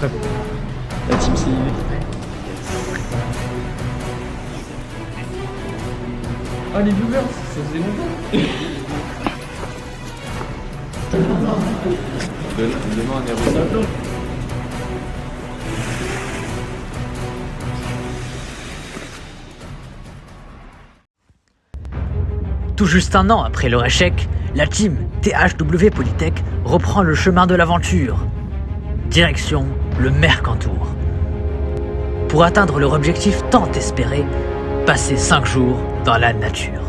La team CIV. Ah les viewers, ça faisait longtemps. Demain on est revenu. Tout juste un an après leur échec, la team THW Polytech reprend le chemin de l'aventure. Direction le Mercantour. Pour atteindre leur objectif tant espéré, passer 5 jours dans la nature.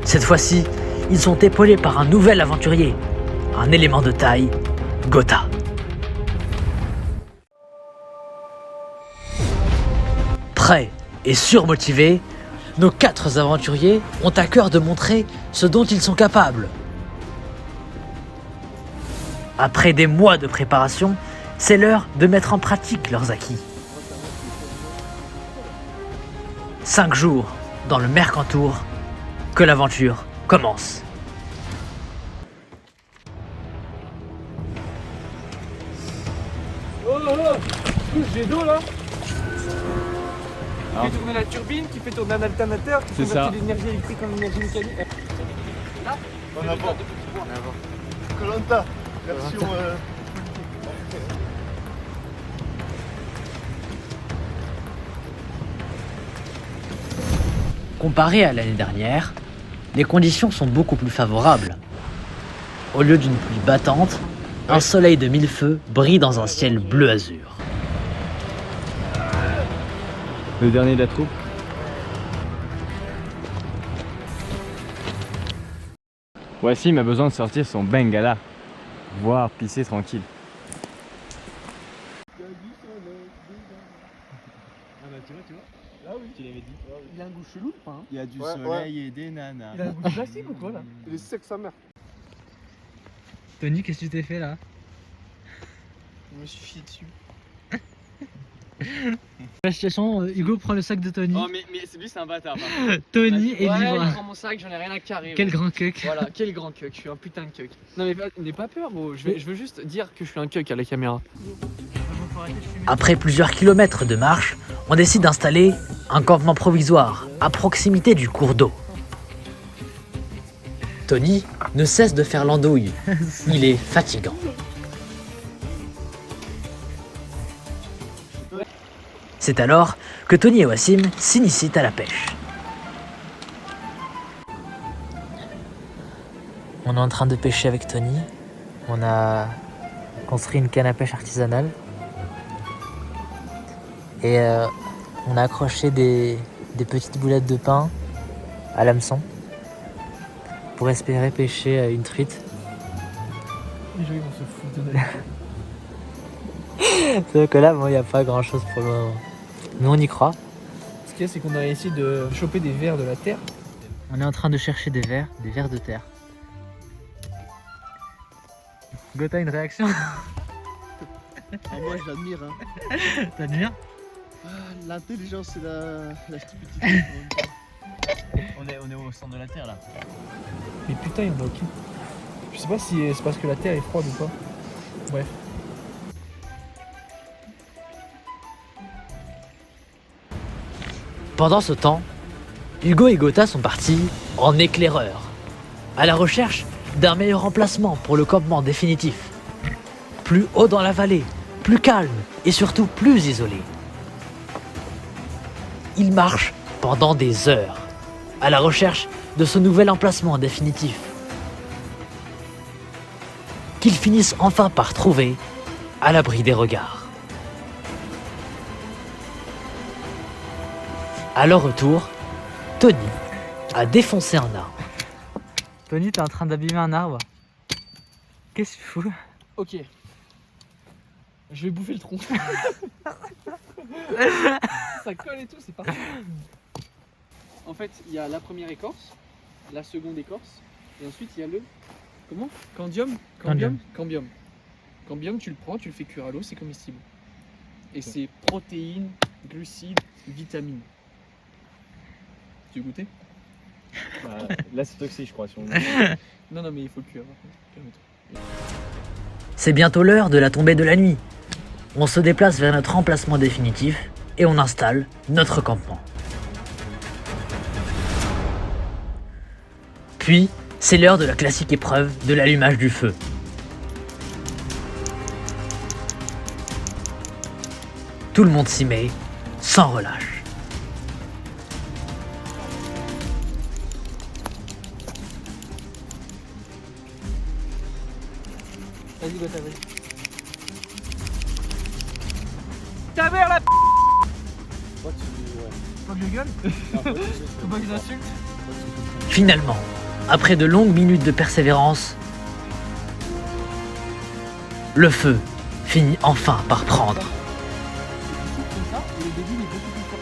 Cette fois-ci, ils sont épaulés par un nouvel aventurier, un élément de taille, Gotha. Prêts et surmotivés, nos 4 aventuriers ont à cœur de montrer ce dont ils sont capables. Après des mois de préparation, c'est l'heure de mettre en pratique leurs acquis. 5 jours dans le Mercantour, que l'aventure commence. Oh là là, j'ai d'eau là. Qui fait tourner la turbine, qui fait tourner un alternateur, qui convertit l'énergie électrique en énergie mécanique. Là, en avant. Koh-Lanta, version. Comparé à l'année dernière, les conditions sont beaucoup plus favorables. Au lieu d'une pluie battante, un soleil de 1000 feux brille dans un ciel bleu azur. Le dernier de la troupe. Wassim a besoin de sortir son bengala, voire pisser tranquille. Ah bah tu vois. Ah oui. Tu l'avais dit. Il a un goût chelou, le pain. Il y a du soleil et des nanas. Il a un goût classique ou quoi là? Il est sec sa mère. Tony, qu'est-ce que tu t'es fait là? Je me suis chié dessus. La situation, Hugo prend le sac de Tony. Oh mais lui c'est un bâtard. Tony est Ouais, libre. il prend mon sac, j'en ai rien à carrer. Quel gros. grand cuck. Voilà, quel grand cuck, je suis un putain de cuck. Non mais n'aie pas peur gros, je veux juste dire que je suis un cuck à la caméra. Après plusieurs kilomètres de marche, on décide d'installer un campement provisoire à proximité du cours d'eau. Tony ne cesse de faire l'andouille. Il est fatigant. C'est alors que Tony et Wassim s'initient à la pêche. On est en train de pêcher avec Tony. On a construit une canne à pêche artisanale. Et on a accroché des petites boulettes de pain à l'hameçon pour espérer pêcher une truite. Les gens ils vont se foutre de notre C'est vrai que là, il n'y a pas grand chose pour le moment. Mais on y croit. Ce qu'il y a c'est qu'on a essayé de choper des vers de la terre. On est en train de chercher des vers de terre. Gotha, une réaction? Ah, moi je l'admire. Hein. T'admires? Ah, l'intelligence et la stupidité. On est au centre de la terre là. Mais putain il y en a aucun. Je sais pas si c'est parce que la terre est froide ou pas. Bref. Pendant ce temps, Hugo et Gotha sont partis en éclaireur, à la recherche d'un meilleur emplacement pour le campement définitif. Plus haut dans la vallée, plus calme et surtout plus isolé. Ils marchent pendant des heures, à la recherche de ce nouvel emplacement définitif. Qu'ils finissent enfin par trouver, à l'abri des regards. À leur retour, Tony a défoncé un arbre. Tony, t'es en train d'abîmer un arbre. Qu'est-ce que tu fous? Ok. Je vais bouffer le tronc. Ça colle et tout, c'est parfait. En fait, il y a la première écorce, la seconde écorce, et ensuite il y a le... Comment? Cambium. Cambium, tu le prends, tu le fais cuire à l'eau, c'est comestible. Et c'est protéines, glucides, vitamines. Tu veux goûter? Là c'est toxique je crois. Si on... Non, mais il faut le cuire. Calme-toi. C'est bientôt l'heure de la tombée de la nuit. On se déplace vers notre emplacement définitif et on installe notre campement. Puis, c'est l'heure de la classique épreuve de l'allumage du feu. Tout le monde s'y met, sans relâche. Vas-y, Gotha, vas-y. Ta mère la p***. Moi, tu. Ouais. Faut que je gueule. Faut pas que j'insulte. Finalement, après de longues minutes de persévérance, le feu finit enfin par prendre. Comme ça, et le débit il est beaucoup plus fort.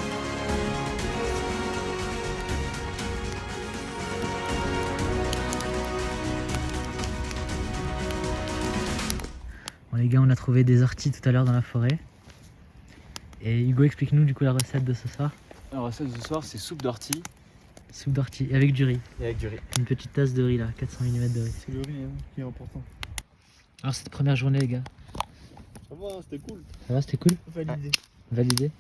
Bon les gars, on a trouvé des orties tout à l'heure dans la forêt. Et Hugo, explique-nous du coup la recette de ce soir. La recette de ce soir, c'est soupe d'ortie Soupe d'ortie avec du riz. et avec du riz. Une petite tasse de riz là, 400 mm de riz. C'est le riz qui est important. Alors cette première journée les gars, Ça va, c'était cool. ça va, c'était cool? Validé. Validé?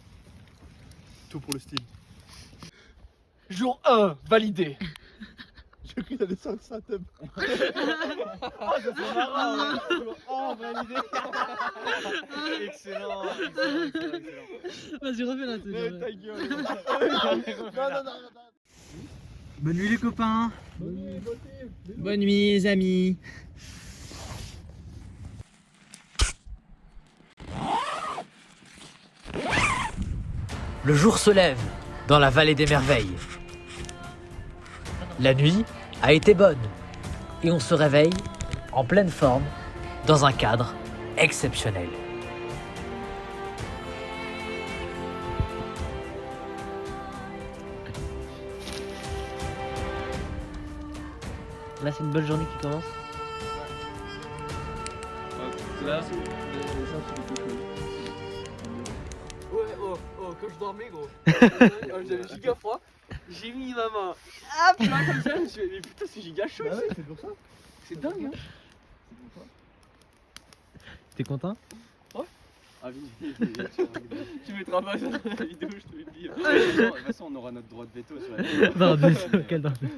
Tout pour le style. Jour 1, validé. J'ai cru qu'il allait sortir ça thème. Oh, validé. Excellent. Vas-y, refais la Mais ta gueule. Non. Bonne nuit les copains. Bonne nuit, Bonne nuit les amis. Le jour se lève dans la vallée des merveilles. La nuit a été bonne et on se réveille en pleine forme dans un cadre exceptionnel. Là c'est une bonne journée qui commence. Là, Ouais, quand je dormais, gros. J'avais giga froid. J'ai mis ma main. Hop là, comme ça. Je me suis dit, mais putain, c'est giga chaud Bah ici. ouais, c'est pour ça. C'est dingue, hein. T'es content? ah oui, Tu mettras pas ça dans la vidéo, je te le dis. de toute façon, on aura notre droit de veto sur la vidéo. Non, désolé, quel danger.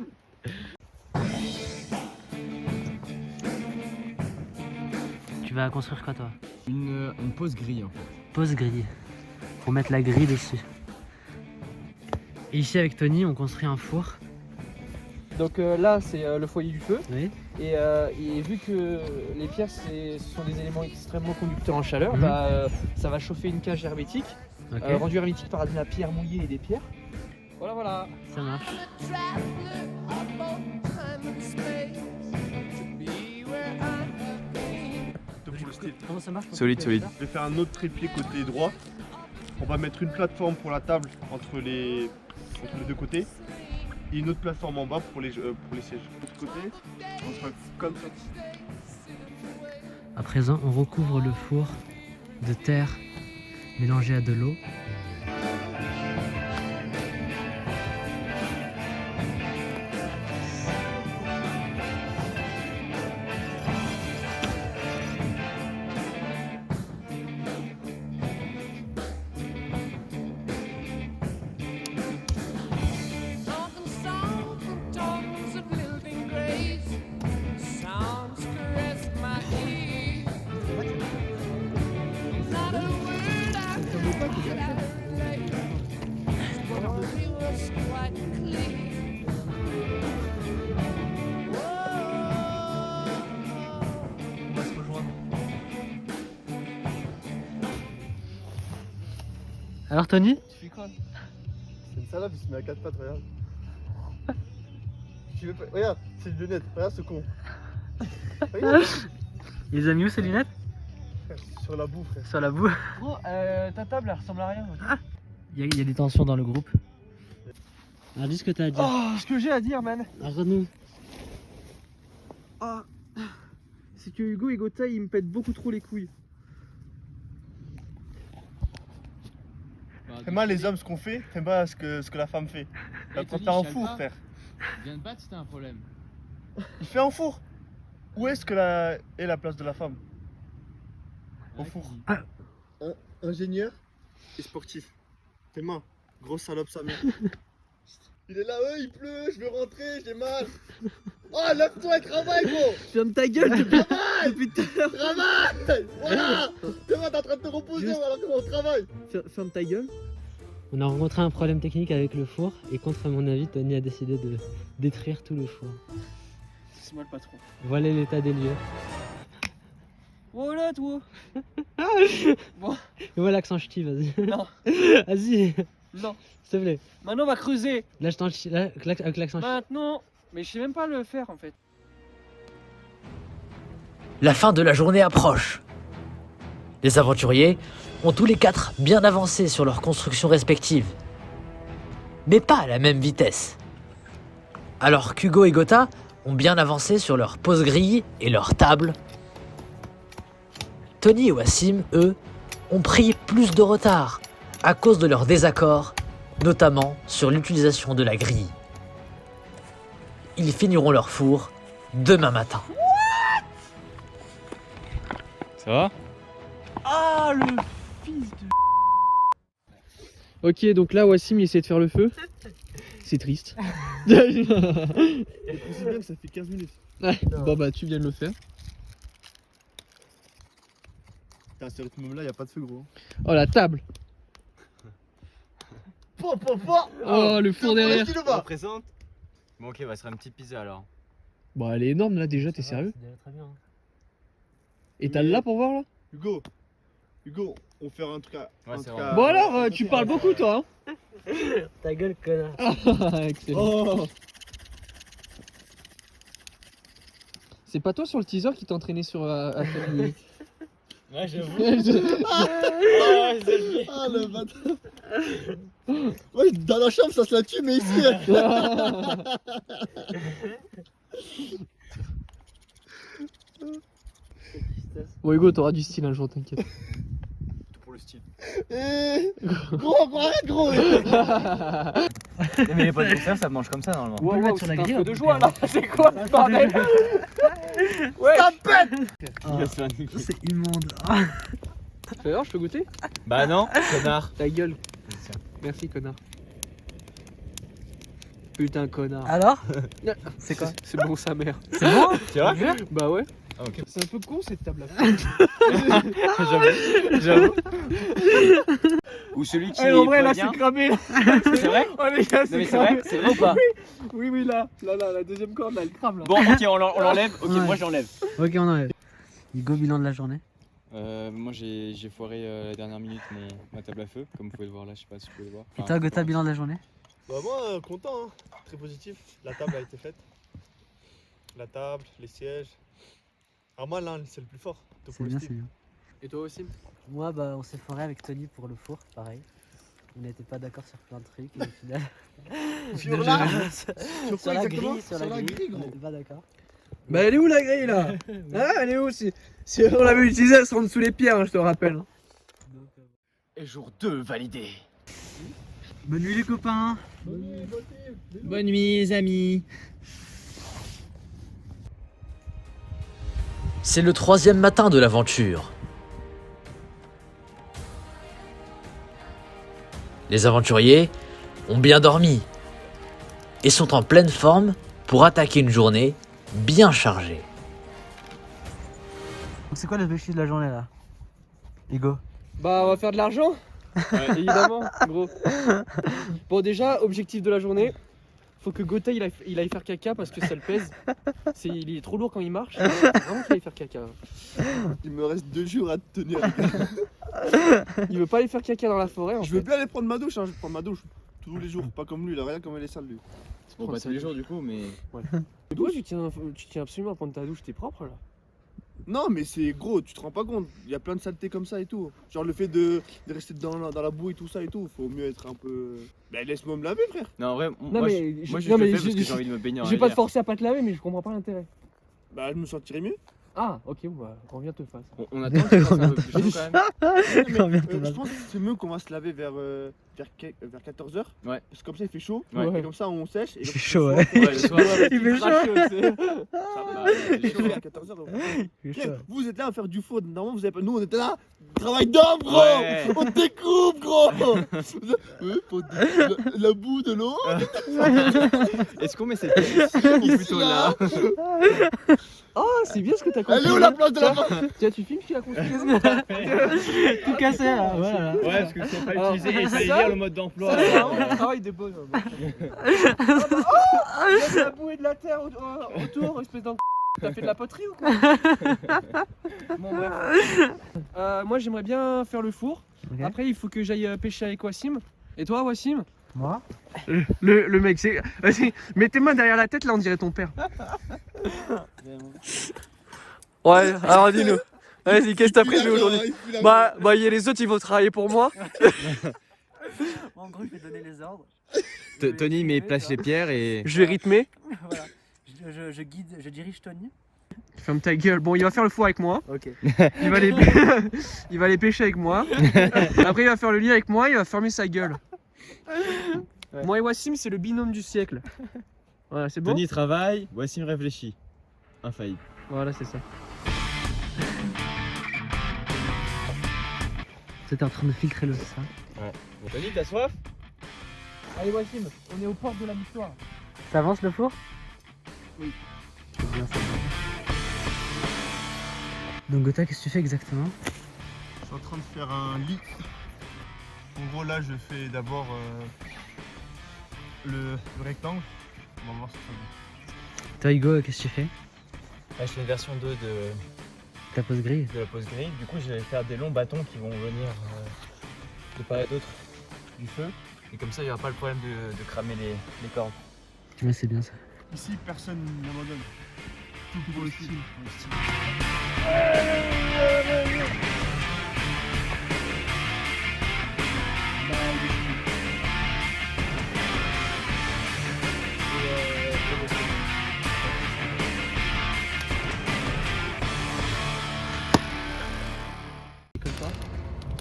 Tu vas construire quoi toi? Une pause grille en fait. Pose grille. Pour mettre la grille dessus. Et ici avec Tony, on construit un four. Donc là, c'est le foyer du feu. Oui. Et vu que les pierres, ce sont des éléments extrêmement conducteurs en chaleur, Mhm. ça va chauffer une cage hermétique, Ok. rendue hermétique par de la pierre mouillée et des pierres. Voilà, voilà. Ça marche. Tout pour le style. Comment ça marche? Solide, solide. Je vais faire un autre trépied côté droit. On va mettre une plateforme pour la table entre les deux côtés. Et une autre plateforme en bas pour les sièges. De l'autre côté, on sera comme ça. À présent, on recouvre le four de terre mélangée à de l'eau. Alors Tony? Tu fais quoi? C'est une salade, il se met à quatre pattes, regarde. Tu veux pas... Regarde, c'est une lunette, regarde ce con. Regarde. Il les a mis où ces lunettes? Sur la boue, frère. Sur la boue. Gros, ta table, elle ressemble à rien. Il y a des tensions dans le groupe. Alors dis ce que t'as à dire. Oh, ce que j'ai à dire, man. Arrête-nous. Ah, c'est que Hugo et Gotha, ils me pètent beaucoup trop les couilles. T'aimes pas les hommes ce qu'on fait, t'aimes pas ce que la femme fait. Quand t'as un four, frère. Viens de battre si t'as un problème. Il fait un four. Où est-ce que est la place de la femme? Au four. Ingénieur et sportif. Tes mains. Grosse salope sa mère. Il est là, il pleut, je veux rentrer, j'ai mal. Oh, lève-toi et travaille, gros. Ferme ta gueule, Travaille. depuis tout à l'heure. Travaille. Voilà. T'es en train de te reposer Juste- alors qu'on travaille. Ferme ta gueule. On a rencontré un problème technique avec le four et contre mon avis, Tony a décidé de détruire tout le four. C'est moi le patron. Voilà l'état des lieux. Voilà, toi. Et voilà l'accent ch'ti, vas-y. Non. Vas-y, Non. s'il te plaît. Maintenant, on va creuser. Lâche ton ch'ti, là, avec l'accent ch'ti. Maintenant. Mais je sais même pas le faire en fait. La fin de la journée approche. Les aventuriers ont tous les 4 bien avancé sur leurs constructions respectives. Mais pas à la même vitesse. Alors qu'Hugo et Gotha ont bien avancé sur leurs pose-grilles et leurs tables, Tony et Wassim, eux, ont pris plus de retard à cause de leurs désaccords, notamment sur l'utilisation de la grille. Ils finiront leur four demain matin. Ça va? Ah, le fils de. Ok, donc là, Wassim il essaie de faire le feu. C'est triste. C'est bien que ça fait 15 minutes. Ouais. Bon, bah, tu viens de le faire. Putain, ce rythme-là, y a pas de feu, gros. Oh, la table. Oh, le four derrière. Qui le On va présente. Bon ok, va se faire une petite pizza alors. Bon, elle est énorme là déjà, t'es sérieux? C'est déjà très bien. Et t'as le là pour voir là? Hugo, on fait un truc à. Ouais, un c'est truc vrai. à- Bon, alors, tu parles beaucoup toi, Ta gueule, connard. hein? Excellent. Oh. C'est pas toi sur le teaser qui t'a entraîné sur à faire une- Ouais, j'avoue. Ah le bâtard. Ouais, dans la chambre ça se la tue, mais ici. Bon, Hugo, t'auras du style un jour, t'inquiète. Tout pour le style. Gros, arrête, gros. Mais les potes de concert, ça mange comme ça normalement. On peut le mettre sur la grille, Un on feu peut de joie le là, c'est quoi ce bordel? Ouais! C'est immonde. Tu vas je peux goûter? Bah non, connard. Ta gueule. Merci, connard. Putain, connard. Alors? C'est quoi? C'est bon, sa mère. C'est bon? C'est vrai? Bah ouais. Ah ok. C'est un peu con cette table là. J'avoue. Ou celui qui en vrai, est là, bien. c'est cramé. Là. C'est vrai? Oh les gars, Non mais c'est c'est vrai? cramé. C'est vrai ou pas? Oui, là, la deuxième corde, là, elle crame là. Bon ok, on l'enlève. Ok, Ouais. moi j'enlève. Ok, on enlève. Hugo, bilan de la journée. Moi j'ai foiré la dernière minute ma table à feu, comme vous pouvez le voir là, je sais pas si vous pouvez le voir. Et toi, Gotha, bilan de la journée. Bah moi, content, hein. Très positif. La table a été faite. La table, les sièges. Alors moi là, c'est le plus fort. C'est bien, c'est bien. Et toi aussi? Moi, bah, on s'est foré avec Tony pour le four, pareil. On n'était pas d'accord sur plein de trucs et au final. Sur là sur quoi la exactement? grille, sur Sur la la grille, grille, on gros. n'était pas d'accord. Bah elle est où la grille là? Ah, elle est où? Si on l'avait utilisée, elle serait en dessous les pierres, hein, je te rappelle. Et jour 2 validé. Bonne nuit les copains. Bonne nuit les amis. C'est le 3e matin de l'aventure. Les aventuriers ont bien dormi et sont en pleine forme pour attaquer une journée bien chargée. Donc c'est quoi l'objectif de la journée là, Hugo? Bah on va faire de l'argent. Évidemment, gros. Bon déjà, objectif de la journée, faut que Gotha il aille faire caca parce que ça le pèse. Il est trop lourd quand il marche. Vraiment qu'il aille faire caca. Il me reste 2 jours à te tenir. Il veut pas aller faire caca dans la forêt en Je veux fait. bien aller prendre ma douche, hein. Je prends ma douche tous les jours, pas comme lui, il a rien comme elle est sale lui. Bon pas tous les jours du coup, mais. Toi tu tiens absolument à prendre ta douche, t'es propre là. Non mais c'est gros, tu te rends pas compte, il y a plein de saletés comme ça et tout. Genre le fait de rester dans la boue et tout ça et tout, faut mieux être un peu... Bah laisse-moi me laver frère. Non en vrai, Non moi, mais moi je non, le mais fais parce que j'ai envie de me baigner en je vais pas te rivière. forcer à pas te laver mais je comprends pas l'intérêt. Bah je me sentirais mieux. Ah ok, bon, bah reviens te face. On attend que ça fasse un peu plus chaud quand même. Mais, je pense que c'est mieux qu'on va se laver vers vers 14h. Ouais. Parce que comme ça il fait chaud. Ouais. Et comme ça on sèche. Et Il comme fait ça, chaud, le ouais. soir, Ouais, le soir, Il fait chaud. il fait chaud à 14h. Il fait chaud. Vous êtes là à faire du foot. Normalement vous avez pas. Nous on était là. Travail d'homme gros. Ouais. On découpe gros. La boue de l'eau. Est-ce qu'on met cette pièce ou plutôt là? Oh, c'est bien ce que t'as Elle est construit. où la place de la main? Tiens, tu filmes qui a construit. Tout cassé là, voilà. Ouais, parce que c'est pas Alors, utilisé, il fallait ça- lire le mode d'emploi. Ça, c'est vraiment du travail de bonhomme. Oh, il y a de la boue et de la terre autour, espèce d'en... T'as fait de la poterie ou quoi? Bon, bref. Moi, j'aimerais bien faire le four. Ok. Après, il faut que j'aille pêcher avec Wassim. Et toi, Wassim? Moi Le mec, c'est... Vas-y, mets tes mains derrière la tête, là, on dirait ton père. Ouais, alors dis-nous. Vas-y, qu'est-ce que t'as prévu aujourd'hui? Bah, il y a les autres, ils vont travailler pour moi. En gros, je vais donner les ordres. Tony met place les pierres et. Je vais rythmer. Voilà. Je guide, je dirige Tony. Ferme ta gueule. Bon, il va faire le four avec moi. Ok. Il va aller, il va aller pêcher avec moi. Après, il va faire le lit avec moi. Il va fermer sa gueule. Ouais. Moi et Wassim, c'est le binôme du siècle. Voilà, c'est bon. Tony travaille, Wassim réfléchit. Infaillible. Voilà, c'est ça. T'es en train de filtrer l'eau, c'est ça? Tony, t'as soif? Allez, Wassim, on est aux portes de la victoire. Ça avance le four? Oui. C'est bien ça. Donc Gotha, qu'est-ce que tu fais exactement? Je suis en train de faire un lit. En gros là je fais d'abord le rectangle. On va voir ce que ça donne. Toi Hugo, qu'est-ce que tu fais? Là, je fais une version 2 de Ta pose grille? la pose grille. Du coup, je vais faire des longs bâtons qui vont venir de part et d'autre du feu. Et comme ça, il n'y aura pas le problème de cramer les cordes. Mais c'est bien ça. Ici personne n'abandonne. Tout pour le style.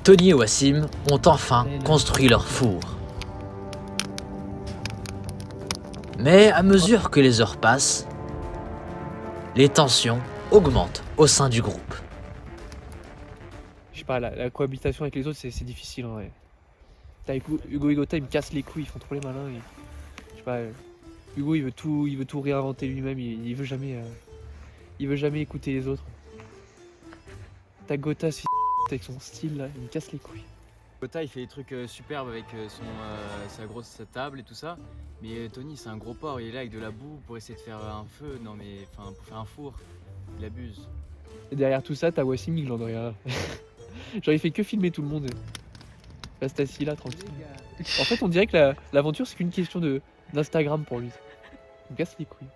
Tony et Wassim ont enfin construit leur four. Mais à mesure que les heures passent, les tensions augmentent au sein du groupe. Je sais pas, la cohabitation avec les autres, c'est difficile en vrai. T'as Hugo et Gotha, ils me cassent les couilles, ils font trop les malins. Je sais pas, Hugo, il veut tout réinventer lui-même, il veut jamais écouter les autres. T'as Gotha, avec son style là, il me casse les couilles. Gotha, il fait des trucs superbes avec sa table et tout ça. Mais Tony, c'est un gros porc, il est là avec de la boue pour essayer de faire un feu. Non mais, enfin, pour faire un four, il abuse. Et derrière tout ça, t'as Wassim, il en a rien. Genre, il fait que filmer tout le monde. Reste assis là, tranquille. En fait, on dirait que l'aventure, c'est qu'une question d'Instagram pour lui. Il me casse les couilles.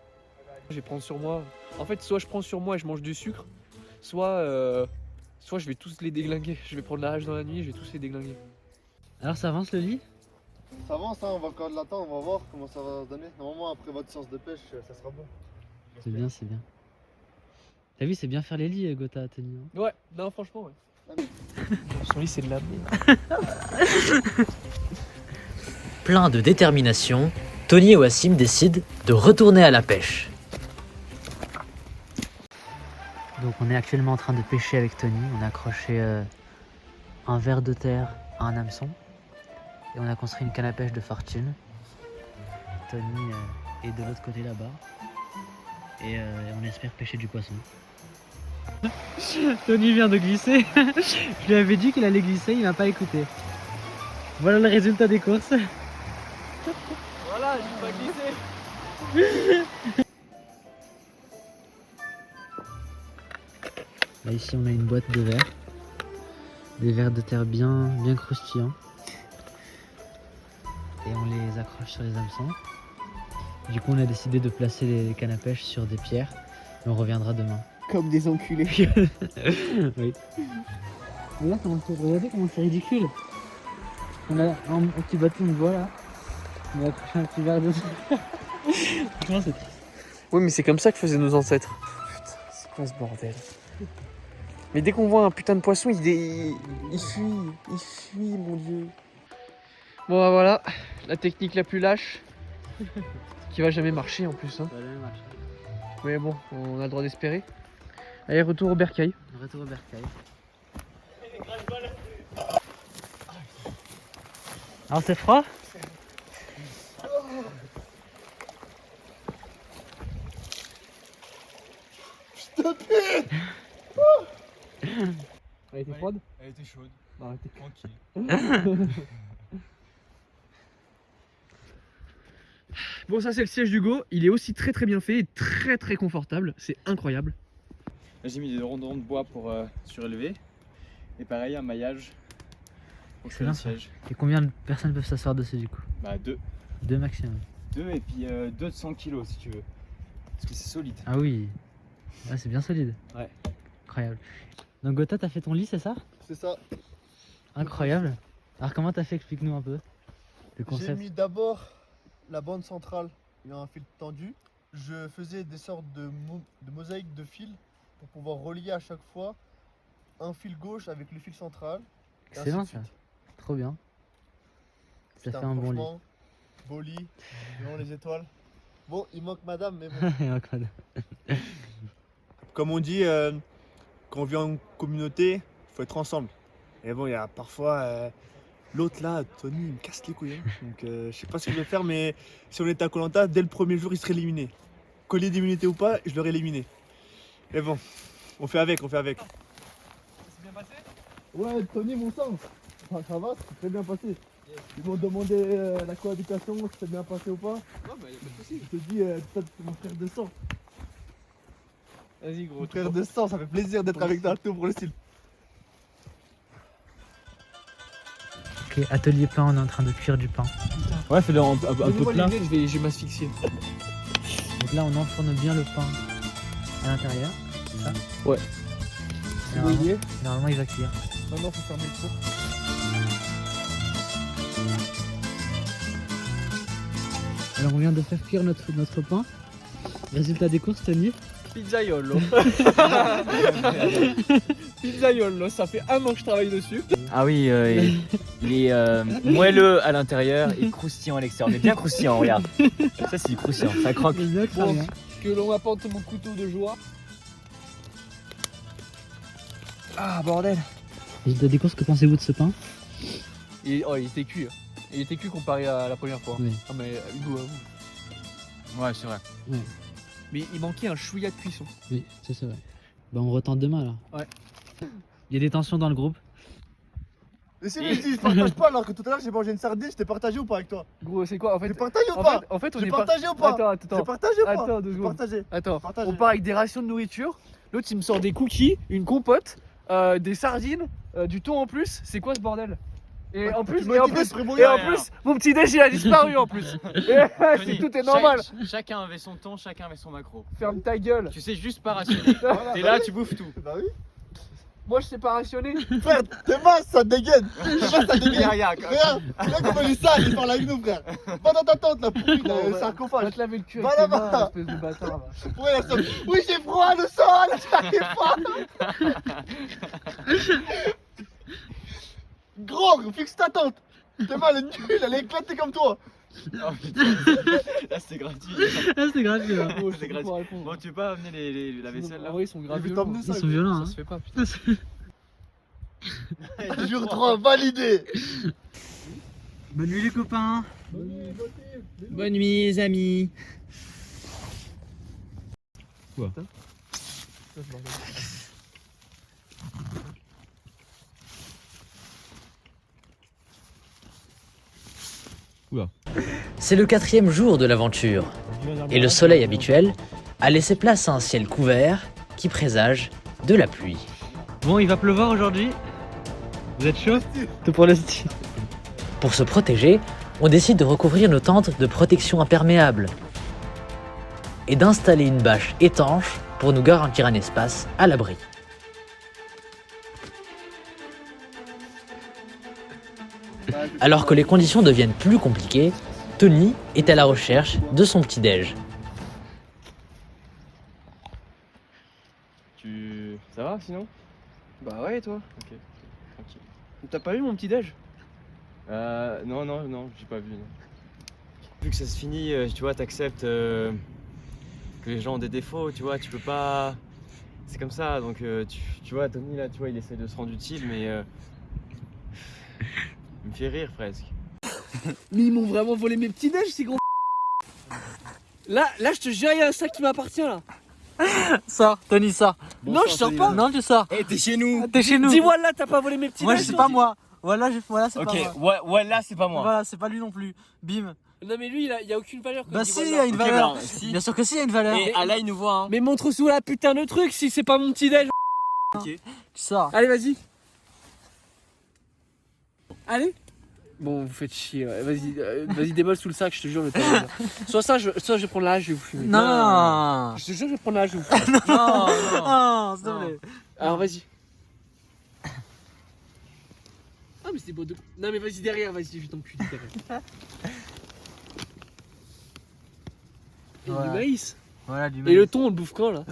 Je vais prendre sur moi. En fait, soit je prends sur moi et je mange du sucre, soit je vais tous les déglinguer. Je vais prendre la rage dans la nuit et je vais tous les déglinguer. Alors ça avance le lit? Ça avance, hein, on va encore de l'attendre, on va voir comment ça va se donner. Normalement après votre séance de pêche, ça sera bon. C'est bien, c'est bien. T'as vu, c'est bien faire les lits, Gotha, Tony. Hein. Ouais, non, franchement, ouais. Son lit, c'est de la merde. Plein de détermination, Tony et Wassim décident de retourner à la pêche. Donc on est actuellement en train de pêcher avec Tony. On a accroché un ver de terre à un hameçon. Et on a construit une canne à pêche de fortune. Tony est de l'autre côté là-bas. Et on espère pêcher du poisson. Tony vient de glisser. Je lui avais dit qu'il allait glisser, il m'a pas écouté. Voilà le résultat des courses. Voilà, j'ai pas glissé. Là, ici on a une boîte de verre. Des vers de terre bien croustillants. Et on les accroche sur les hameçons. Du coup on a décidé de placer les cannes à pêche sur des pierres. Et on reviendra demain. Comme des enculés. Oui. Regardez comment c'est ridicule. On a un petit bâton de bois là. On a accroché un petit verre de terre. Franchement c'est triste. Oui, mais c'est comme ça que faisaient nos ancêtres. Putain, c'est quoi ce bordel? Mais dès qu'on voit un putain de poisson, il fuit, mon dieu. Bon bah voilà, la technique la plus lâche. Qui va jamais marcher en plus. Hein. Mais bon, on a le droit d'espérer. Allez, retour au bercail. Retour au bercail. Alors c'est froid? Elle était froide? Elle était chaude, Bah, arrêtez. tranquille. Bon, ça c'est le siège d'Hugo. Il est aussi très bien fait et très confortable. C'est incroyable. Là, j'ai mis des rondons de bois pour surélever. Et pareil, un maillage pour Excellent, le ça. siège. Et combien de personnes peuvent s'asseoir dessus du coup? Bah 2. 2 maximum. 2 et puis 2 de 100 kg si tu veux. Parce que c'est solide. Ah oui. Ah, c'est bien solide. Ouais. Incroyable. Donc Gotha, t'as fait ton lit, c'est ça? C'est ça. Incroyable. Alors comment t'as fait? Explique-nous un peu le J'ai concept. mis d'abord la bande centrale et un fil tendu. Je faisais des sortes de mosaïques de fils pour pouvoir relier à chaque fois un fil gauche avec le fil central. et ainsi Excellent de ça. suite. Trop bien. Ça Putain, fait un bon lit. franchement, beau lit, devant les étoiles. Bon, il manque madame, mais bon. Et encore. Comme on dit, quand on vit en communauté, il faut être ensemble. Et bon, il y a parfois l'autre là, Tony, il me casse les couilles. Hein. Donc je sais pas ce que je vais faire, mais si on était à Koh Lanta, dès le premier jour, il serait éliminé. Collier d'immunité ou pas, je l'aurais éliminé. Mais bon, on fait avec, on fait avec. Ça s'est bien passé? Ouais, Tony, mon sang, ça va, c'est très bien passé. Ils m'ont demandé la cohabitation, si c'est bien passé ou pas. Non, bah y'a pas de soucis. Je te dis, toi, c'est mon frère de sang. Vas-y, gros. Mon frère de sang, ça fait plaisir d'être avec toi, tout pour le style. Ok, atelier pain, on est en train de cuire du pain. Ouais, fais-le un peu Donnez-moi plat. les lunettes, je vais m'asphyxier. Donc là, on enfourne bien le pain à l'intérieur. C'est ça? Ouais. Et normalement, il va cuire. Maintenant, faut fermer le four. Alors, on vient de faire cuire notre pain. Résultat des courses, Tony. Pizzaiolo. Pizzaiolo, ça fait un an que je travaille dessus. Ah oui, il est moelleux à l'intérieur et croustillant à l'extérieur. Mais bien croustillant, regarde. Ça, c'est du croustillant, ça croque. Bon, que l'on apporte mon couteau de joie. Ah, bordel. Résultat des courses, que pensez-vous de ce pain? Il était cuit. Hein. Il était cuit comparé à la première fois. Oui. Ah, mais Hugo, avoue. Ouais, c'est vrai. Mais il manquait un chouïa de cuisson. Oui, ça c'est vrai. Bah, on retente demain alors. Ouais. Il y a des tensions dans le groupe. Mais si, mais si, je partage pas alors que tout à l'heure j'ai mangé une sardine, je t'ai partagé ou pas avec toi? Gros, c'est quoi en fait? J'ai partagé ou pas? En fait, on J'ai est partagé ou pas? Attends. J'ai partagé ou pas? Attends, 2 J'ai secondes. partagé. Attends, Partagez. on part avec des rations de nourriture. L'autre, il me sort des cookies, une compote, des sardines, du thon en plus. C'est quoi ce bordel? Et en plus, mon petit déj il a disparu en plus. Et tout est normal. Chacun avait son temps, chacun avait son macro. Ferme ta gueule. Tu sais juste pas rationner. T'es là, tu bouffes tout. Bah oui. Moi, je sais pas rationner. Frère, tes mains ça dégaine. Tes mains ça dégaine. Regarde, Regarde, regarde comment il est sale, il parle avec nous frère. Va dans ta tente là, pourri, là, le Va sarcophage. te laver le cul Va avec tes là-bas. mains, espèce de bâtard. Va. Ouais, la somme. Oui, j'ai froid, le sol, j'arrive pas. Gros, fixe ta tente. Tes mains, elle est nulle, elle est éclatée comme toi. Oh putain, là c'était gratuit. Ah, c'est gratuit. Hein. Oh, C'est je gratuit. peux pas répondre. Bon, tu veux pas amener la vaisselle là? En vrai, ils sont grave Je vais violents. t'emmener Ils sont violents. Ça Hein. se fait pas, putain. Jour 3, validé. Bonne nuit les copains. Bonne nuit les amis. C'est le 4e jour de l'aventure, et le soleil habituel a laissé place à un ciel couvert qui présage de la pluie. Bon, il va pleuvoir aujourd'hui. Vous êtes chaud? Tout pour le style. Pour se protéger, on décide de recouvrir nos tentes de protection imperméable et d'installer une bâche étanche pour nous garantir un espace à l'abri. Alors que les conditions deviennent plus compliquées, Tony est à la recherche de son petit-déj. Ça va sinon? Bah ouais, et toi? Ok, tranquille. T'as pas eu mon petit déj? Non, j'ai pas vu. Non. Vu que ça se finit, tu vois, t'acceptes que les gens ont des défauts, tu vois, tu peux pas. C'est comme ça, donc tu vois, Tony là, tu vois, il essaie de se rendre utile, mais il me fait rire presque. Mais ils m'ont vraiment volé mes petits déj, ces gros. Là, je te jure, il y a un sac qui m'appartient là. Sors, Tony, sors. Non, je sors pas. Non, tu sors. Eh, t'es chez nous. T'es chez nous. Dis-moi là, t'as pas volé mes petits Moi, déj. c'est pas moi. Voilà, c'est Ok, pas moi. ouais, là c'est pas moi. Voilà, c'est pas lui non plus. Bim. Non, mais lui, il y a aucune valeur. quand Bah il dit si, il voilà. y a une Ok, valeur. bah, si. Bien sûr que si, il y a une valeur. Et là, il nous voit. Hein. Mais montre sous la putain de truc si c'est pas mon petit déj. Tu sors. Allez, vas-y. Allez. Bon, vous faites chier. Ouais. Vas-y, déballe sous le sac, je te jure, je vais pas le dire. Soit je vais prendre la hache, je vais vous fumer. Non. Je te jure, je vais prendre la hache, je vais vous fumer. Non, s'il te plaît. Alors, vas-y. Ah, mais c'est beau de. Non, mais vas-y derrière, vas-y, je vais t'enculer derrière. Et Voilà. du maïs. Voilà, du Et maïs. le thon, on le bouffe quand là?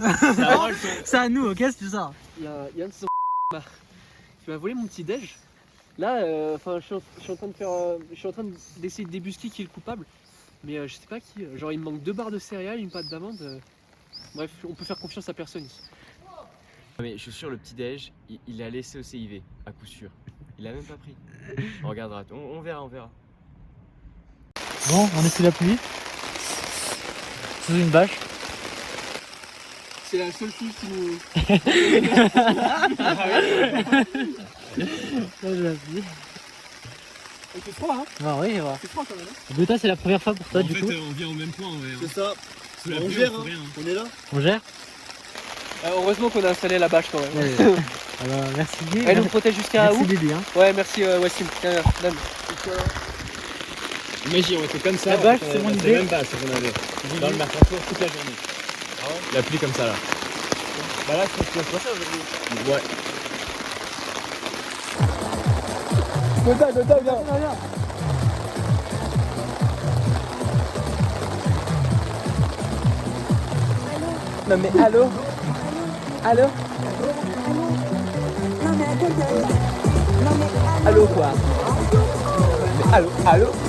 C'est à nous, ok, c'est ça. Il y a un de ces qui m'a volé mon petit déj. Là, enfin, je suis en train de faire, je suis en train d'essayer de débusquer qui est le coupable, mais je sais pas qui. Genre, il me manque 2 barres de céréales, une pâte d'amande. Bref, on peut faire confiance à personne ici. Mais je suis sûr, le petit déj, il l'a laissé au CIV, à coup sûr. Il a même pas pris. On regardera, on verra. Bon, on est sous la pluie. Sous une bâche. C'est la seule chose qui nous. Il fait froid, hein? Bon, oui, je vois. Il fait froid quand même. Hein. Bouta, c'est la première fois pour toi, du coup. on vient au même point, C'est ça. On gère, hein. On est là. On gère. Heureusement qu'on a installé la bâche quand même. Ouais. Alors, merci. Elle nous protège jusqu'à Merci où? Bibi, hein. Ouais, merci Wassim. Tiens, donne. Imagine, on était comme ça. La bâche, c'est mon idée. même pas ce qu'on avait. Dans le Mercantour toute la journée. La pluie comme ça là. Bah là, je pense que c'est ça aujourd'hui. Ouais. Dedans, viens. Non mais allô? Allô? Allô quoi?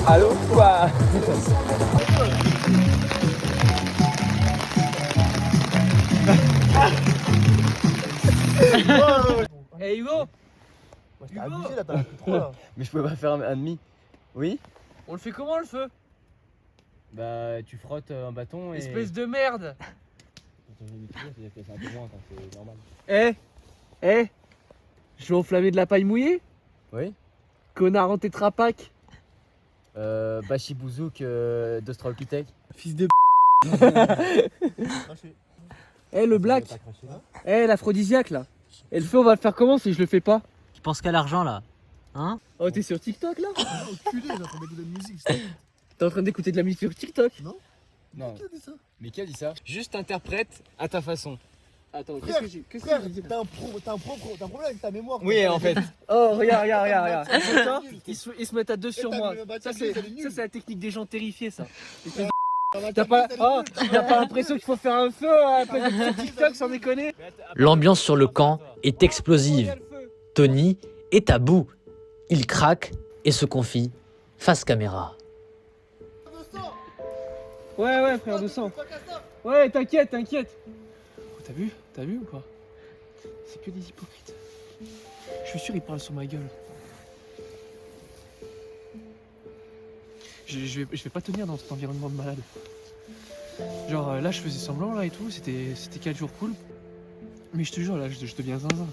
Allô quoi? Hey Hugo! T'as abusé là, t'as un peu trop là. Mais je pouvais pas faire un demi. Oui. On le fait comment le feu? Bah tu frottes un bâton et. Espèce de merde! C'est un peu moins quand c'est normal. Je vais enflammer de la paille mouillée? Oui. Connard en tétrapac! Bachibouzouk d'Australopithèque. Fils de le black! L'aphrodisiaque là! Et le feu on va le faire comment si je le fais pas? Tu penses qu'à l'argent, là? Hein? Oh t'es sur TikTok là? Enculé, là, pour mettre de la musique. T'es en train d'écouter de la musique sur TikTok? Non. Qui a dit ça? Mais qui a dit ça? Juste interprète à ta façon. Attends, Frère, qu'est-ce que Frère, j'ai dit là? t'as un problème avec ta mémoire. Oui, en fait. Oh regarde. Putain. Ils se mettent à deux sur t'as moi. mis- bah, Ça t'as mis, c'est elle est nulle. la technique des gens terrifiés ça. T'as T'as pas l'impression qu'il faut faire un feu sur TikTok sans déconner? L'ambiance sur le camp est explosive. Tony est à bout. Il craque et se confie face caméra. Ouais frère, 200. Ouais, t'inquiète. Oh, t'as vu ou pas? C'est que des hypocrites. Je suis sûr ils parlent sur ma gueule. Je vais pas tenir dans cet environnement de malade. Genre là je faisais semblant là et tout, c'était 4 jours cool. Mais je te jure là je deviens zinzin.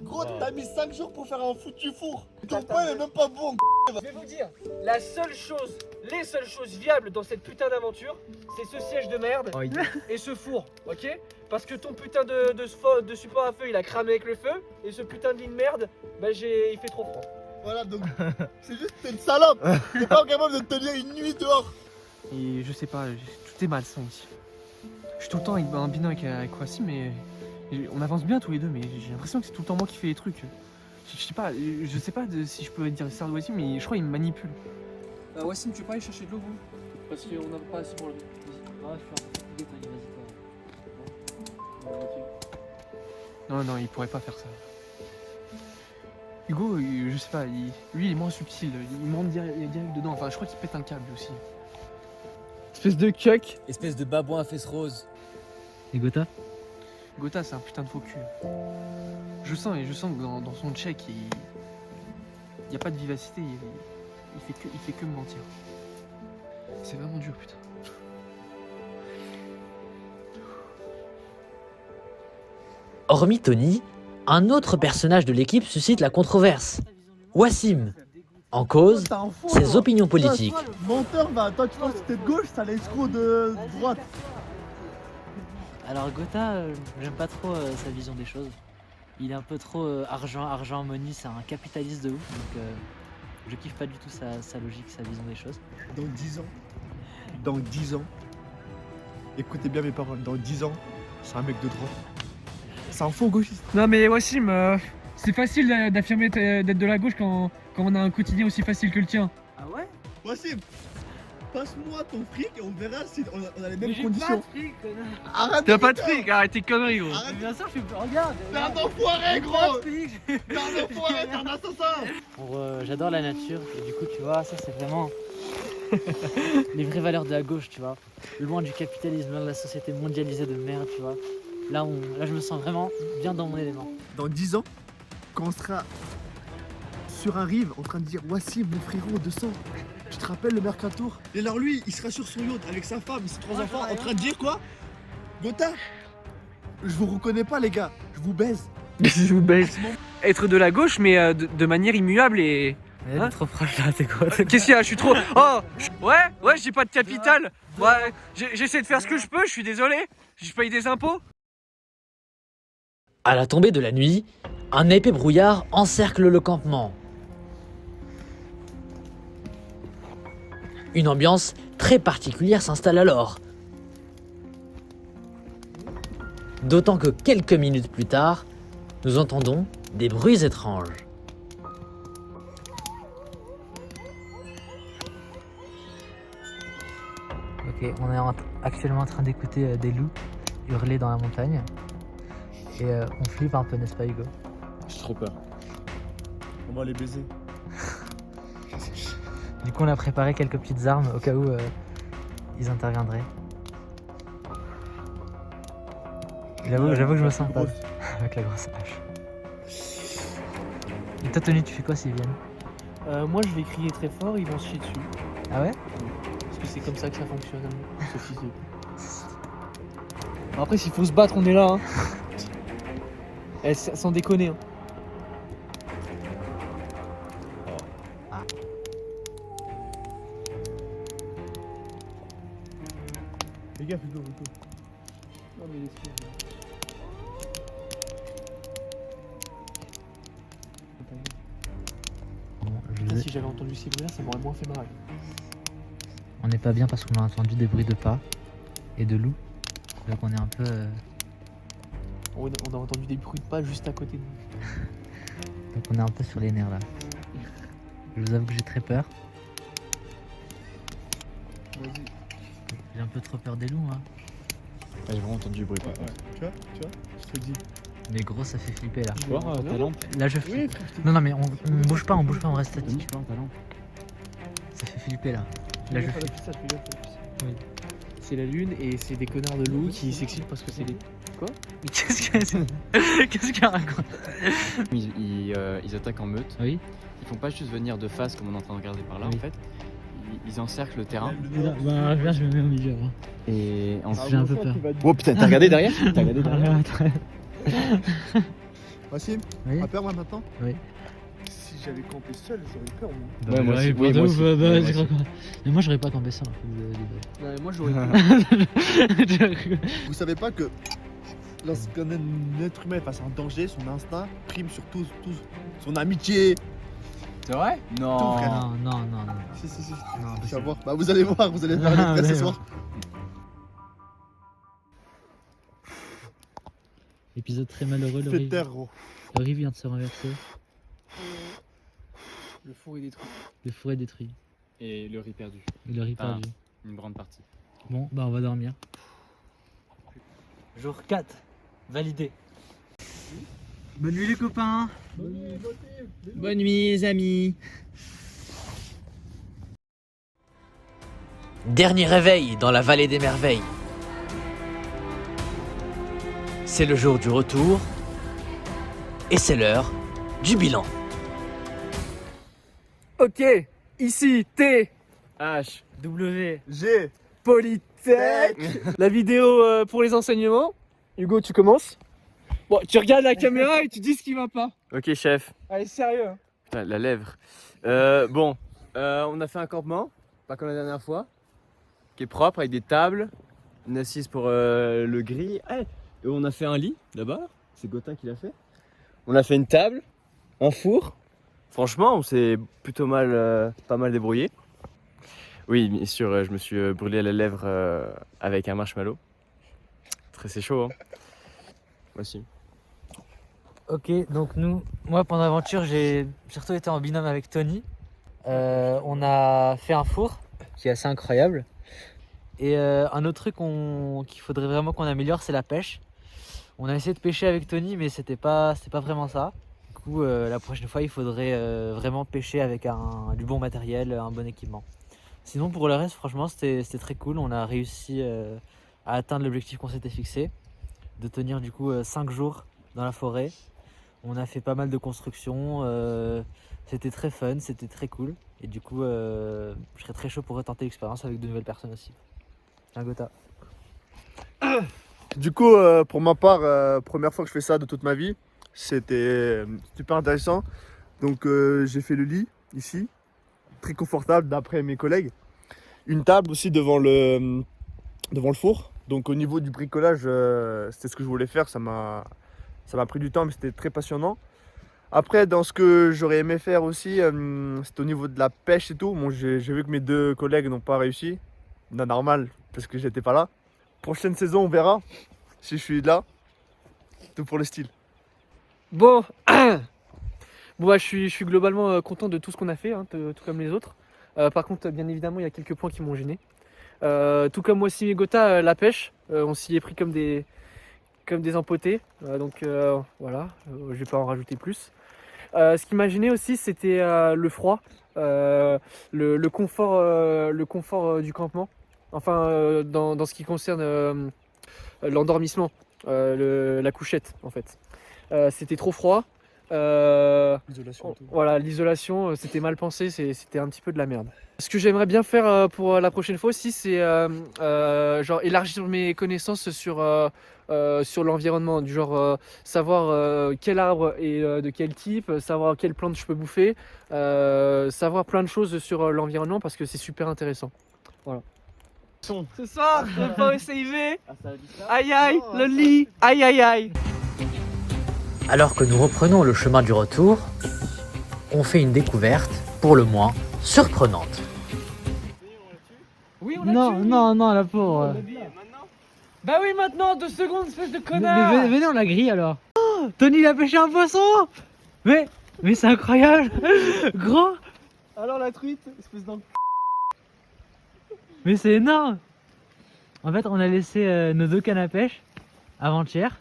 Gros, t'as mis 5 jours pour faire un foutu four. Ton pain est même pas bon. Je vais vous dire, les seules choses viables dans cette putain d'aventure, c'est ce siège de merde et ce four, ok? Parce que ton putain de support à feu il a cramé avec le feu, et ce putain de lit de merde, bah il fait trop froid. Voilà, donc c'est juste que t'es une salope. T'es pas capable de tenir une nuit dehors. Et je sais pas, tout est malsain ici. Je suis tout le temps en binôme avec Wassim, mais on avance bien tous les deux, mais j'ai l'impression que c'est tout le temps moi qui fais les trucs. Je sais pas si je peux dire ça de Wassim, mais je crois qu'il me manipule. Wassim, tu veux pas aller chercher de l'eau, vous? Parce qu'on n'a pas assez pour le. Non, il pourrait pas faire ça. Hugo, je sais pas, lui il est moins subtil, il monte direct dedans, enfin je crois qu'il pète un câble aussi. Espèce de cuck. Espèce de babouin à fesses roses. Et Gotha? Gotha c'est un putain de faux cul. Je sens que dans son check il y a pas de vivacité, il fait que me mentir. C'est vraiment dur putain. Hormis Tony, un autre personnage de l'équipe suscite la controverse. Wassim, en cause, ses opinions politiques. Menteur, bah toi tu penses que t'es de gauche, t'as l'escroc de droite. Alors Gotha, j'aime pas trop sa vision des choses. Il est un peu trop argent, money, c'est un capitaliste de ouf, donc je kiffe pas du tout sa logique, sa vision des choses. Dans 10 ans, écoutez bien mes paroles, dans 10 ans, c'est un mec de droite. C'est un faux gauchiste. Non mais Wassim, c'est facile d'affirmer d'être de la gauche quand on a un quotidien aussi facile que le tien. Ah ouais? Wassim, passe-moi ton fric et on verra si on a les mêmes conditions. Arrête. T'as pas de fric, arrête tes conneries gros. Arrête. Bien sûr, je fais. Regarde! T'es un enfoiré gros. T'es un enfoiré, t'es un assassin. J'adore la nature, et du coup tu vois, ça c'est vraiment les vraies valeurs de la gauche, tu vois. Loin du capitalisme, loin de la société mondialisée de merde, tu vois. Là je me sens vraiment bien dans mon élément. Dans 10 ans, quand on sera sur un rive en train de dire Wassim mon frérot de sang, tu te rappelles le Mercator? Et alors lui, il sera sur son yacht avec sa femme et ses 3 enfants en train de dire quoi? Gotha, je vous reconnais pas les gars, je vous baise. Je vous baisse. Être de la gauche mais de manière immuable et... Mais t'es trop proche là, t'es quoi? Qu'est-ce qu'il y a? Je suis trop... Oh ouais, j'ai pas de capital. Ouais, j'essaie de faire ce que je peux, je suis désolé. Je paye des impôts. À la tombée de la nuit, un épais brouillard encercle le campement. Une ambiance très particulière s'installe alors. D'autant que quelques minutes plus tard, nous entendons des bruits étranges. Ok, on est actuellement en train d'écouter des loups hurler dans la montagne. Et on flippe un peu, n'est-ce pas Hugo? J'ai trop peur. On va les baiser. Du coup on a préparé quelques petites armes au cas où ils interviendraient. J'avoue que je me sens pas avec la grosse hache. Et toi Tony, tu fais quoi s'ils viennent? Moi je vais crier très fort, ils vont se chier dessus. Ah ouais? Parce que c'est comme ça que ça fonctionne, ce fils de... Après s'il faut se battre, on est là. Hein. Sans déconner. Hein. Les gars, plutôt. Non mais laisse-moi. Bon, Putain, si j'avais entendu ces bruits-là, ça m'aurait moins fait mal. On n'est pas bien parce qu'on a entendu des bruits de pas et de loups. Donc on est un peu... On a entendu des bruits de pas juste à côté de nous. Donc on est un peu sur les nerfs là. Je vous avoue que j'ai très peur. J'ai un peu trop peur des loups, hein. J'ai vraiment entendu du bruit par contre. Tu vois, je te dis. Mais gros, ça fait flipper là. Tu vois ta lampe? Là je flippe. Non mais on bouge pas, on reste statique. Tu vois ta lampe? Ça fait flipper là. Là je flippe. Oui. C'est la lune et c'est des connards de loups qui s'excitent parce que c'est les... Quoi? Qu'est-ce qu'il raconte? Ils attaquent en meute. Oui. Ils font pas juste venir de face comme on est en train de regarder par là Oui. en fait. Ils encerclent le terrain. Bah là je me mets au milieu. Hein. Et J'ai un peu peur. Oh putain, t'as regardé derrière? T'as regardé derrière? Wassim, Oui. t'as peur moi maintenant? Oui. Si j'avais campé seul, j'aurais peur moi. Ouais, moi aussi. Oui, moi aussi. bah, Moi aussi. Mais moi j'aurais pas campé ça. Moi j'aurais... Vous savez pas que lorsqu'un être humain est face à un danger, son instinct prime sur tout son amitié. C'est vrai? Non. Tout, frère. Non. Si. Non, Tu vas voir. Bah vous allez voir, vous allez faire les prêts ce soir. Épisode très malheureux, le Fais riz. taire gros. Le riz vient de se renverser. Le four est détruit. Le four est détruit. Et le riz perdu. Et le riz Ah. perdu. Une grande partie. Bon, bah on va dormir. Jour 4. Validé. Bonne nuit les copains. Bonne nuit les amis. Dernier réveil dans la vallée des merveilles. C'est le jour du retour et c'est l'heure du bilan. Ok, ici T H. W. G. Polytech. La vidéo pour les enseignements. Hugo, tu commences. Bon, tu regardes la caméra et tu dis ce qui va pas. Ok, chef. Allez, sérieux. Hein. Putain, la lèvre. On a fait un campement, pas comme la dernière fois, qui est propre avec des tables, une assise pour le grill. Et on a fait un lit là-bas, c'est Gotin qui l'a fait. On a fait une table, un four. Franchement, on s'est plutôt pas mal débrouillé. Oui, bien sûr, je me suis brûlé la lèvre avec un marshmallow. C'est chaud, hein. Moi aussi. Ok, donc moi pendant l'aventure, j'ai surtout été en binôme avec Tony. On a fait un four qui est assez incroyable. Et un autre truc qu'il faudrait vraiment qu'on améliore, c'est la pêche. On a essayé de pêcher avec Tony, mais c'était pas vraiment ça. Du coup, la prochaine fois, il faudrait vraiment pêcher avec du bon matériel, un bon équipement. Sinon, pour le reste, franchement, c'était très cool. On a réussi à atteindre l'objectif qu'on s'était fixé, de tenir du coup 5 jours dans la forêt. On a fait pas mal de constructions, c'était très fun, c'était très cool. Et du coup, je serais très chaud pour retenter l'expérience avec de nouvelles personnes aussi. Un Gotha. Du coup, pour ma part, première fois que je fais ça de toute ma vie, c'était super intéressant. Donc j'ai fait le lit ici, très confortable d'après mes collègues. Une table aussi devant le four. Donc au niveau du bricolage, c'était ce que je voulais faire, ça m'a pris du temps mais c'était très passionnant. Après, dans ce que j'aurais aimé faire aussi, c'est au niveau de la pêche et tout. Bon, j'ai vu que mes 2 collègues n'ont pas réussi. Normal, parce que j'étais pas là. Prochaine saison, on verra si je suis là. Tout pour le style. Bon, moi je suis globalement content de tout ce qu'on a fait, hein, tout comme les autres. Par contre, bien évidemment, il y a quelques points qui m'ont gêné. Tout comme moi aussi, Gotha, la pêche, on s'y est pris comme des empotés. Donc voilà, je vais pas en rajouter plus. Ce qui m'a gêné aussi, c'était le froid, le confort du campement. Enfin, dans ce qui concerne l'endormissement, la couchette en fait. C'était trop froid. Voilà, l'isolation, c'était mal pensé, c'était un petit peu de la merde. Ce que j'aimerais bien faire pour la prochaine fois aussi, c'est genre élargir mes connaissances sur l'environnement, du genre savoir quel arbre est de quel type, savoir quelle plante je peux bouffer, savoir plein de choses sur l'environnement parce que c'est super intéressant. Voilà. C'est ça, le pas SIV. Aïe aïe, le lit, aïe aïe aïe. Alors que nous reprenons le chemin du retour, on fait une découverte, pour le moins, surprenante. Oui, on l'a tué. Non, la pauvre. Bah oui, maintenant, 2 secondes, espèce de connard. Mais venez, on la grille alors. Oh, Tony, il a pêché un poisson. Mais c'est incroyable. Gros. Alors la truite, espèce d'en... Mais c'est énorme. En fait, on a laissé nos 2 cannes à pêche avant-hier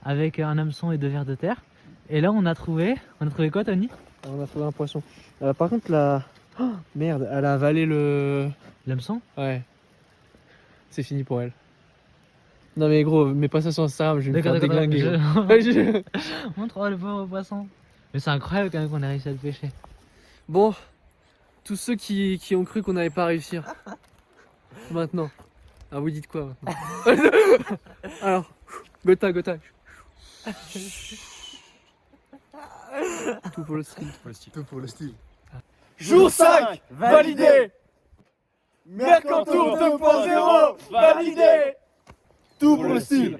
avec un hameçon et 2 vers de terre. Et là, on a trouvé quoi, Tony? On a trouvé un poisson. Par contre, la... Oh, merde, elle a avalé le... L'hameçon? Ouais. C'est fini pour elle. Non mais gros, mets pas ça sur Instagram, je vais me faire déglinguer. Montre le pauvre poisson. Mais c'est incroyable quand même qu'on ait réussi à le pêcher. Bon, tous ceux qui ont cru qu'on n'allait pas réussir. Maintenant. Ah, vous dites quoi maintenant? Alors, Gotha. Tout pour le style. Tout pour le style. Jour 5, validé. Mercantour 2.0, validé. Tout pour le style.